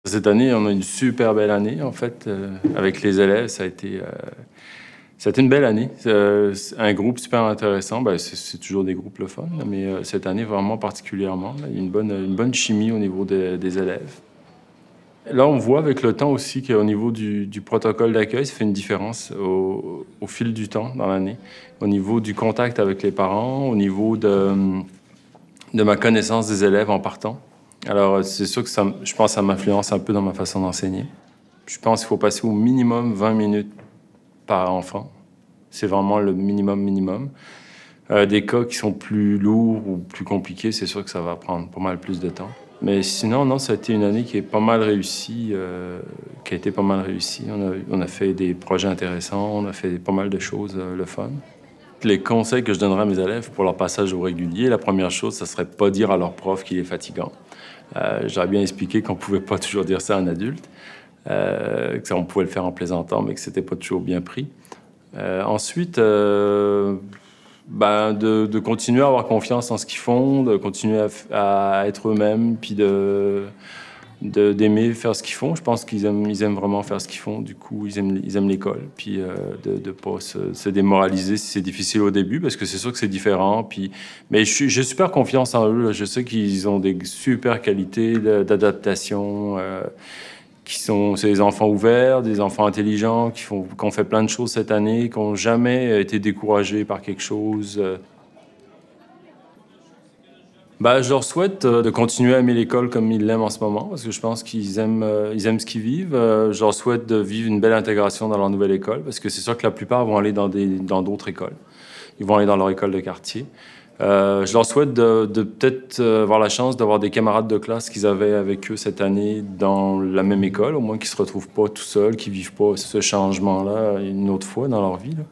Cette année, on a une super belle année, en fait, avec les élèves. Ça a été une belle année. Un groupe super intéressant. Ben, c'est toujours des groupes le fun, mais cette année, vraiment particulièrement, là, il y a une bonne chimie au niveau des élèves. Là, on voit avec le temps aussi qu'au niveau du protocole d'accueil, ça fait une différence au fil du temps dans l'année. Au niveau du contact avec les parents, au niveau de ma connaissance des élèves en partant. Alors, c'est sûr que je pense que ça m'influence un peu dans ma façon d'enseigner. Je pense qu'il faut passer au minimum 20 minutes par enfant. C'est vraiment le minimum. Des cas qui sont plus lourds ou plus compliqués, c'est sûr que ça va prendre pas mal plus de temps. Mais sinon, non, ça a été une année qui est pas mal réussie, qui a été pas mal réussie. On a fait des projets intéressants, on a fait pas mal de choses, le fun. Les conseils que je donnerais à mes élèves pour leur passage au régulier, la première chose, ça serait pas dire à leur prof qu'il est fatigant. J'aurais bien expliqué qu'on pouvait pas toujours dire ça à un adulte, qu'on pouvait le faire en plaisantant, mais que c'était pas toujours bien pris. Ensuite, de continuer à avoir confiance en ce qu'ils font, de continuer à être eux-mêmes, puis d'aimer faire ce qu'ils font. Je pense qu'ils aiment vraiment faire ce qu'ils font. Du coup, ils aiment l'école. Puis de pas se démoraliser si c'est difficile au début, parce que c'est sûr que c'est différent. Mais j'ai super confiance en eux. Là. Je sais qu'ils ont des super qualités d'adaptation. C'est des enfants ouverts, des enfants intelligents, qui ont fait plein de choses cette année, qui n'ont jamais été découragés par quelque chose. Je leur souhaite de continuer à aimer l'école comme ils l'aiment en ce moment, parce que je pense qu'ils aiment ce qu'ils vivent. Je leur souhaite de vivre une belle intégration dans leur nouvelle école, parce que c'est sûr que la plupart vont aller dans d'autres écoles. Ils vont aller dans leur école de quartier. Je leur souhaite de peut-être avoir la chance d'avoir des camarades de classe qu'ils avaient avec eux cette année dans la même école, au moins qu'ils ne se retrouvent pas tout seuls, qu'ils ne vivent pas ce changement-là une autre fois dans leur vie, là.